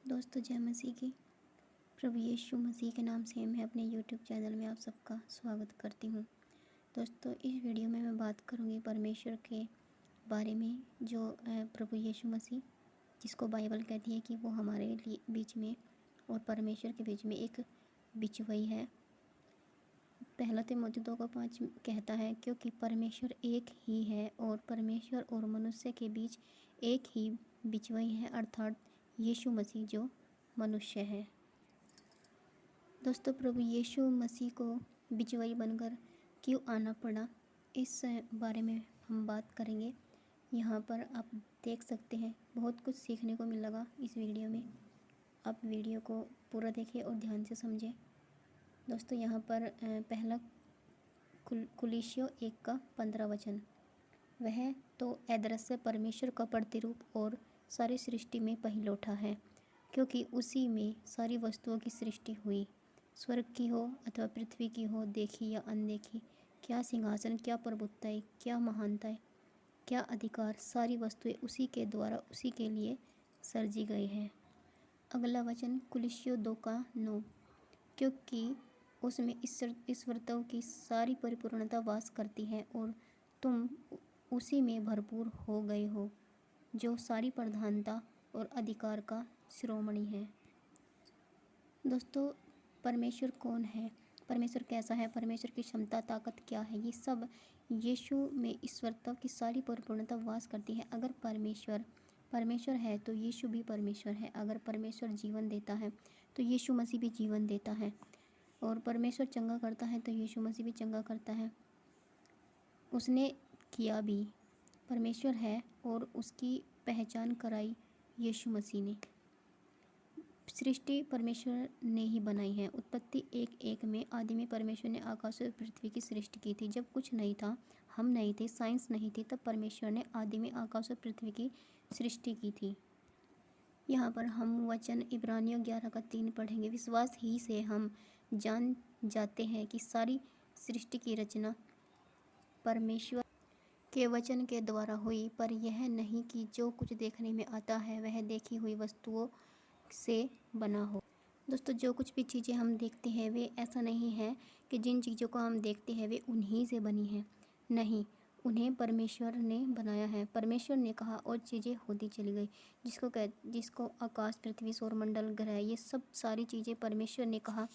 दोस्तों जय मसीह की। प्रभु यीशु मसीह के नाम से मैं अपने यूट्यूब चैनल में आप सबका स्वागत करती हूँ। दोस्तों इस वीडियो में मैं बात करूँगी परमेश्वर के बारे में, जो प्रभु यीशु मसीह, जिसको बाइबल कहती है कि वो हमारे लिए बीच में और परमेश्वर के बीच में एक बिचवई है। पहला तिमोथी 2:5 कहता है, क्योंकि परमेश्वर एक ही है और परमेश्वर और मनुष्य के बीच एक ही बिचवई है, अर्थात यीशु मसीह जो मनुष्य है। दोस्तों प्रभु यीशु मसीह को बिचवई बनकर क्यों आना पड़ा, इस बारे में हम बात करेंगे। यहाँ पर आप देख सकते हैं, बहुत कुछ सीखने को मिलेगा इस वीडियो में। आप वीडियो को पूरा देखिए और ध्यान से समझें। दोस्तों यहाँ पर पहला कुलिस्सियों 1:15, वह तो अदृश्य परमेश्वर का प्रतिरूप और सारी सृष्टि में पहिलौठा है, क्योंकि उसी में सारी वस्तुओं की सृष्टि हुई, स्वर्ग की हो अथवा पृथ्वी की हो, देखी या अनदेखी। क्या सिंहासन, क्या प्रभुताएं, क्या महानताएं, क्या अधिकार, सारी वस्तुएं उसी के द्वारा उसी के लिए सर्जी गई हैं। अगला वचन कुलिस्सियों 2:9, क्योंकि उसमें ईश्वरत्व की सारी परिपूर्णता वास करती है और तुम उसी में भरपूर हो गए हो, जो सारी प्रधानता और अधिकार का शिरोमणि है। दोस्तों परमेश्वर कौन है, परमेश्वर कैसा है, परमेश्वर की क्षमता ताकत क्या है, ये सब यीशु में ईश्वरत्व की सारी परिपूर्णता वास करती है। अगर परमेश्वर है तो यीशु भी परमेश्वर है। अगर परमेश्वर जीवन देता है तो यीशु मसीह भी जीवन देता है, और परमेश्वर चंगा करता है तो यीशु मसीह भी चंगा करता है। उसने किया भी, परमेश्वर है और उसकी पहचान कराई यीशु मसीह ने। सृष्टि परमेश्वर ने ही बनाई है। उत्पत्ति 1:1 में आदि में परमेश्वर ने आकाश और पृथ्वी की सृष्टि की थी। जब कुछ नहीं था, हम नहीं थे, साइंस नहीं थी, तब परमेश्वर ने आदि में आकाश और पृथ्वी की सृष्टि की थी। यहाँ पर हम वचन इब्रानियों 11:3 पढ़ेंगे। विश्वास ही से हम जान जाते हैं कि सारी सृष्टि की रचना परमेश्वर के वचन के द्वारा हुई, पर यह नहीं कि जो कुछ देखने में आता है वह देखी हुई वस्तुओं से बना हो। दोस्तों जो कुछ भी चीज़ें हम देखते हैं वे ऐसा नहीं है कि जिन चीज़ों को हम देखते हैं वे उन्हीं से बनी हैं। नहीं, उन्हें परमेश्वर ने बनाया है। परमेश्वर ने कहा और चीज़ें होती चली गई। जिसको आकाश, पृथ्वी, सौरमंडल, ग्रह, ये सब सारी चीज़ें परमेश्वर ने कहा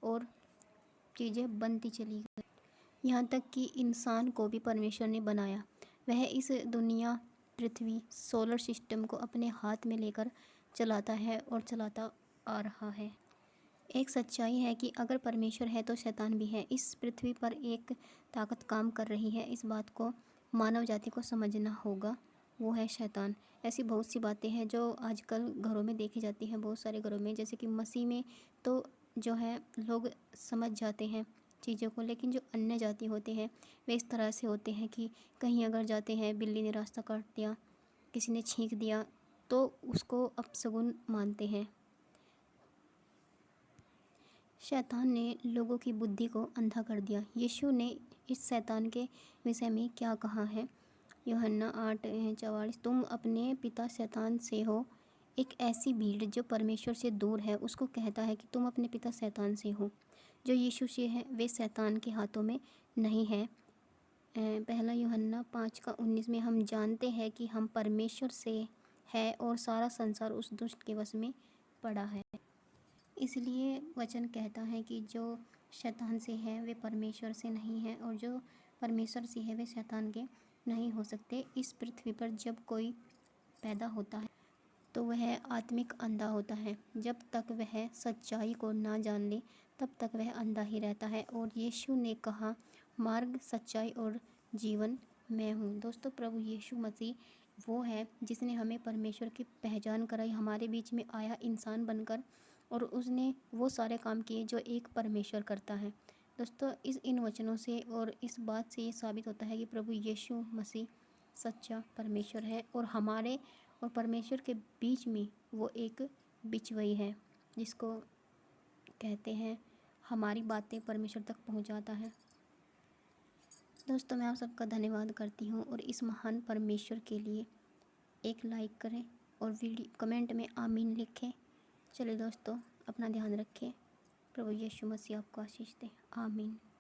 और चीज़ें बनती चली गई। यहाँ तक कि इंसान को भी परमेश्वर ने बनाया। वह इस दुनिया, पृथ्वी, सोलर सिस्टम को अपने हाथ में लेकर चलाता है और चलाता आ रहा है। एक सच्चाई है कि अगर परमेश्वर है तो शैतान भी है। इस पृथ्वी पर एक ताकत काम कर रही है, इस बात को मानव जाति को समझना होगा, वो है शैतान। ऐसी बहुत सी बातें हैं जो आजकल घरों में देखी जाती हैं, बहुत सारे घरों में, जैसे कि मसीह में तो जो है लोग समझ जाते हैं चीज़ों को, लेकिन जो अन्य जाति होते हैं वे इस तरह से होते हैं कि कहीं अगर जाते हैं, बिल्ली ने रास्ता काट दिया, किसी ने छींक दिया, तो उसको अपशगुन मानते हैं। शैतान ने लोगों की बुद्धि को अंधा कर दिया। यीशु ने इस शैतान के विषय में क्या कहा है? यूहन्ना 8:44, तुम अपने पिता शैतान से हो। एक ऐसी भीड़ जो परमेश्वर से दूर है उसको कहता है कि तुम अपने पिता शैतान से हो। जो यीशु से है वे शैतान के हाथों में नहीं है। पहला यूहन्ना 5:19 में हम जानते हैं कि हम परमेश्वर से है और सारा संसार उस दुष्ट के वश में पड़ा है। इसलिए वचन कहता है कि जो शैतान से है वे परमेश्वर से नहीं है, और जो परमेश्वर से है वे शैतान के नहीं हो सकते। इस पृथ्वी पर जब कोई पैदा होता है तो वह आत्मिक अंधा होता है। जब तक वह सच्चाई को ना जान ले तब तक वह अंधा ही रहता है। और यीशु ने कहा, मार्ग, सच्चाई और जीवन मैं हूँ। दोस्तों प्रभु यीशु मसीह वो है जिसने हमें परमेश्वर की पहचान कराई, हमारे बीच में आया इंसान बनकर, और उसने वो सारे काम किए जो एक परमेश्वर करता है। दोस्तों इन वचनों से और इस बात से ये साबित होता है कि प्रभु यीशु मसीह सच्चा परमेश्वर है, और हमारे और परमेश्वर के बीच में वो एक बिचवई है, जिसको कहते हैं हमारी बातें परमेश्वर तक पहुंचाता है। दोस्तों मैं आप सबका धन्यवाद करती हूँ, और इस महान परमेश्वर के लिए एक लाइक करें और वीडियो कमेंट में आमीन लिखें। चलिए दोस्तों, अपना ध्यान रखें। प्रभु यीशु मसीह आपको आशीष दे। आमीन।